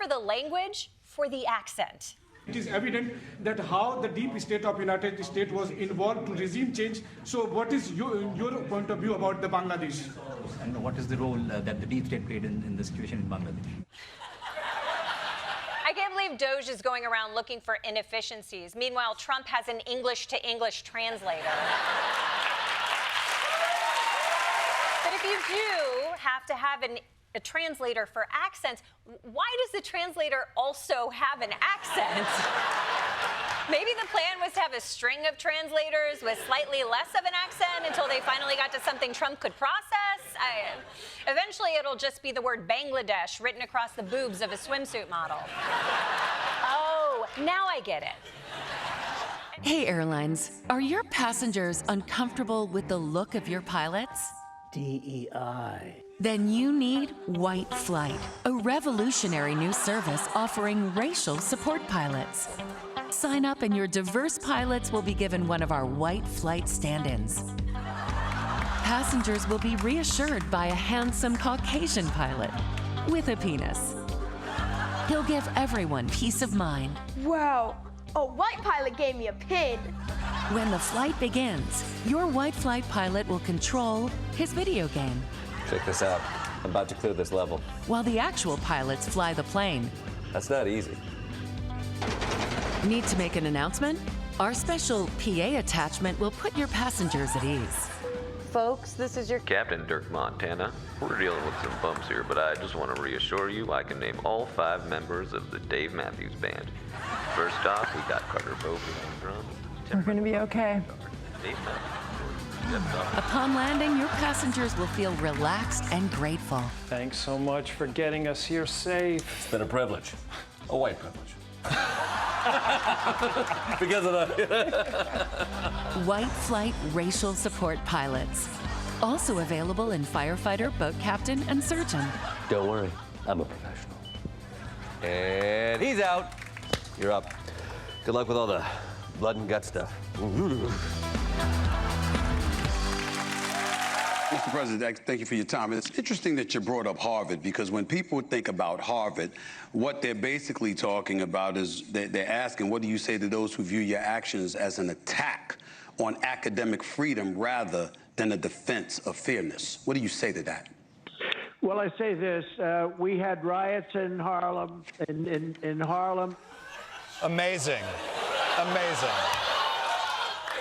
the language for the accent. It is evident that how the deep state of United States was involved to regime change. So what is your point of view about the Bangladesh? And what is the role that the deep state played in the situation in Bangladesh? I can't believe Doge is going around looking for inefficiencies. Meanwhile, Trump has an English-to-English translator. But if you do have to have a translator for accents, why does the translator also have an accent? Maybe the plan was to have a string of translators with slightly less of an accent until they finally got to something Trump could process. Eventually, it'll just be the word Bangladesh written across the boobs of a swimsuit model. Oh, now I get it. Hey, airlines, are your passengers uncomfortable with the look of your pilots? DEI. Then you need White Flight, a revolutionary new service offering racial support pilots. Sign up and your diverse pilots will be given one of our White Flight stand-ins. Passengers will be reassured by a handsome Caucasian pilot with a penis. He'll give everyone peace of mind. Wow, a white pilot gave me a pin. When the flight begins, your White Flight pilot will control his video game. Check this out. I'm about to clear this level. While the actual pilots fly the plane. That's not easy. Need to make an announcement? Our special PA attachment will put your passengers at ease. Folks, this is your Captain Dirk Montana. We're dealing with some bumps here, but I just want to reassure you I can name all 5 members of the Dave Matthews Band. First off, we got Carter Bovey on drums. We're going to be okay. Dave Matthews. Upon landing, your passengers will feel relaxed and grateful. Thanks so much for getting us here safe. It's been a privilege. A white privilege. Because of the... White Flight Racial Support Pilots. Also available in firefighter, boat captain, and surgeon. Don't worry, I'm a professional. And he's out. You're up. Good luck with all the blood and gut stuff. Mr. President, thank you for your time. It's interesting that you brought up Harvard, because when people think about Harvard, what they're basically talking about is they're asking, what do you say to those who view your actions as an attack on academic freedom rather than a defense of fairness? What do you say to that? Well, I say this. We had riots in Harlem, in Harlem. Amazing. Amazing.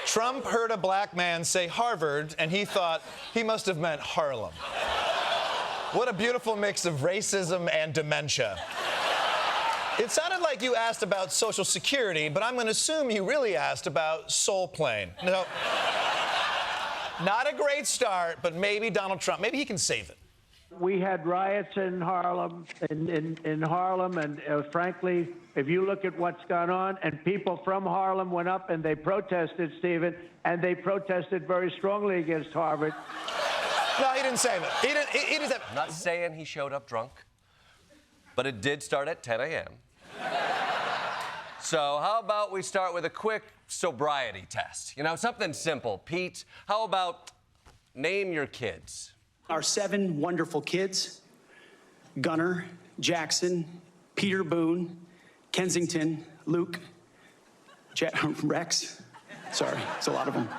Trump heard a black man say Harvard, and he thought he must have meant Harlem. What a beautiful mix of racism and dementia. It sounded like you asked about Social Security, but I'm going to assume you really asked about Soul Plane. No, not a great start, but maybe Donald Trump, maybe he can save it. We had riots in Harlem, in Harlem, and frankly, if you look at what's gone on, and people from Harlem went up and they protested, Stephen, and they protested very strongly against Harvard. No, he didn't save it. He didn't I'm not saying he showed up drunk, but it did start at 10 a.m. So how about we start with a quick sobriety test? You know, something simple. Pete, how about name your kids? Our 7 wonderful kids, Gunnar, Jackson, Peter Boone, Kensington, Luke, Rex, sorry, it's a lot of them,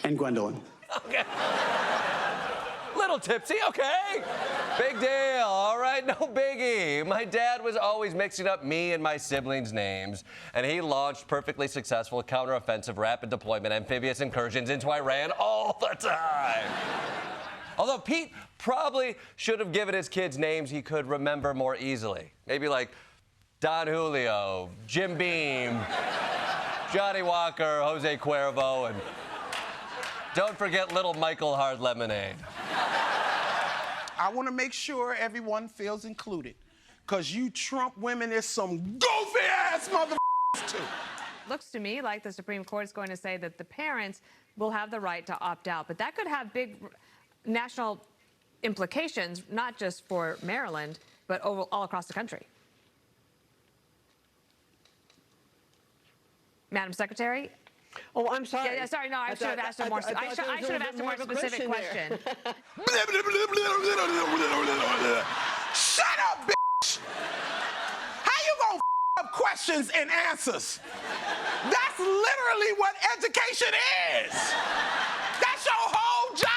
and Gwendolyn. Okay. Little tipsy, okay. Big deal, all right, no biggie. My dad was always mixing up me and my siblings' names, and he launched perfectly successful counteroffensive rapid deployment amphibious incursions into Iran all the time. Although Pete probably should have given his kids names he could remember more easily. Maybe like Don Julio, Jim Beam, Johnny Walker, Jose Cuervo, and don't forget little Michael Hard Lemonade. I want to make sure everyone feels included, because you Trump women is some goofy-ass motherfuckers, too. Looks to me like the Supreme Court is going to say that the parents will have the right to opt out, but that could have big national implications, not just for Maryland, but all across the country. Madam Secretary? Oh, I'm sorry. Yeah, sorry, no, I should have asked a more specific question. Shut up, bitch! of questions and answers. That's literally what education is. That's your whole job.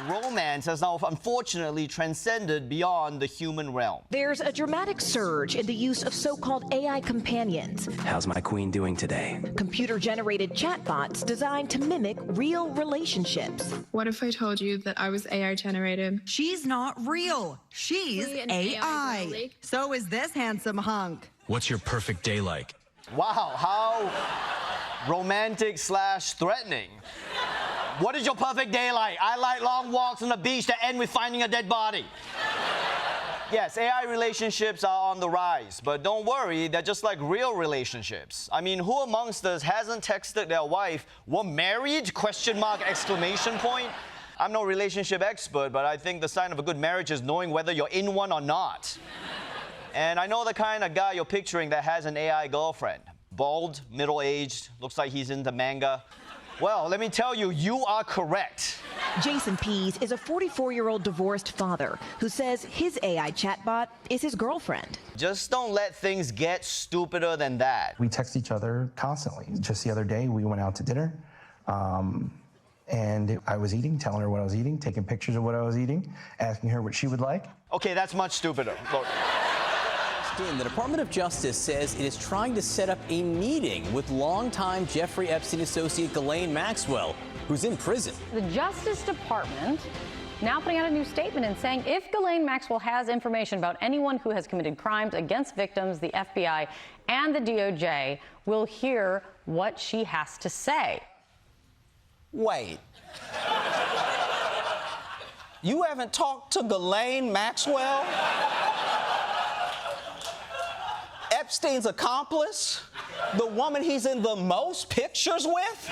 Romance has now unfortunately transcended beyond the human realm. There's a dramatic surge in the use of so-called AI companions. How's my queen doing today? Computer-generated chatbots designed to mimic real relationships. What if I told you that I was AI generated? She's not real. She's AI. So is this handsome hunk. What's your perfect day like? Wow, how romantic/threatening. What is your perfect day like? I like long walks on the beach that end with finding a dead body. Yes, AI relationships are on the rise, but don't worry, they're just like real relationships. I mean, who amongst us hasn't texted their wife, "We're married?" ? I'm no relationship expert, but I think the sign of a good marriage is knowing whether you're in one or not. And I know the kind of guy you're picturing that has an AI girlfriend. Bald, middle-aged, looks like he's into manga. Well, let me tell you, you are correct. Jason Pease is a 44-year-old divorced father who says his AI chatbot is his girlfriend. Just don't let things get stupider than that. We text each other constantly. Just the other day, we went out to dinner, and I was eating, telling her what I was eating, taking pictures of what I was eating, asking her what she would like. Okay, that's much stupider. Look. The Department of Justice says it is trying to set up a meeting with longtime Jeffrey Epstein associate Ghislaine Maxwell, who's in prison. The Justice Department now putting out a new statement and saying if Ghislaine Maxwell has information about anyone who has committed crimes against victims, the FBI and the DOJ will hear what she has to say. Wait. You haven't talked to Ghislaine Maxwell? Epstein's accomplice? The woman he's in the most pictures with?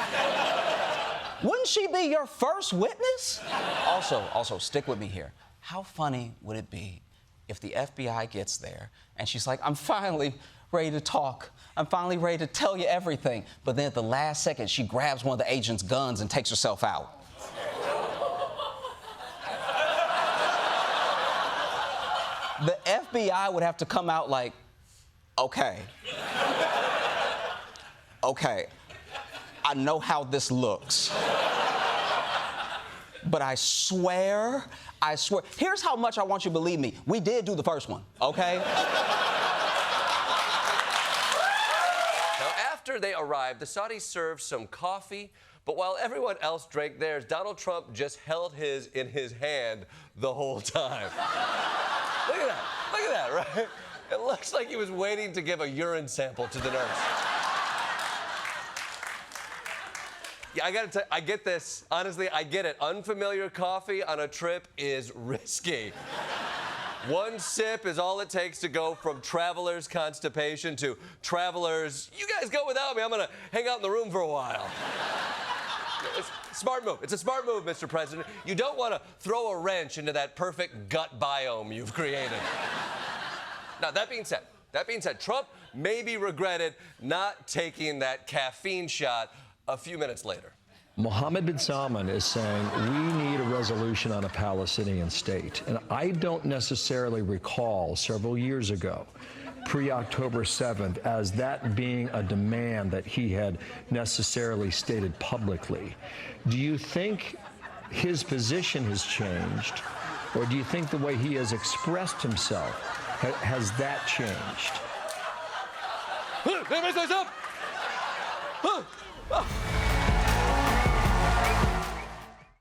Wouldn't she be your first witness? Also, stick with me here. How funny would it be if the FBI gets there and she's like, "I'm finally ready to talk. I'm finally ready to tell you everything." But then at the last second, she grabs one of the agent's guns and takes herself out. The FBI would have to come out like, okay, I know how this looks, but I swear, here's how much I want you to believe me. We did do the first one, okay? Now, after they arrived, the Saudis served some coffee, but while everyone else drank theirs, Donald Trump just held his in his hand the whole time. Look at that, right? It looks like he was waiting to give a urine sample to the nurse. Yeah, I gotta tell you, I get this. Honestly, I get it. Unfamiliar coffee on a trip is risky. One sip is all it takes to go from traveler's constipation to traveler's, "You guys go without me, I'm gonna hang out in the room for a while." It's a smart move. It's a smart move, Mr. President. You don't want to throw a wrench into that perfect gut biome you've created. Now, that being said, Trump maybe regretted not taking that caffeine shot a few minutes later. Mohammed bin Salman is saying we need a resolution on a Palestinian state. And I don't necessarily recall several years ago, pre-October 7th, as that being a demand that he had necessarily stated publicly. Do you think his position has changed, or do you think the way he has expressed himself, has that changed? Let me say something.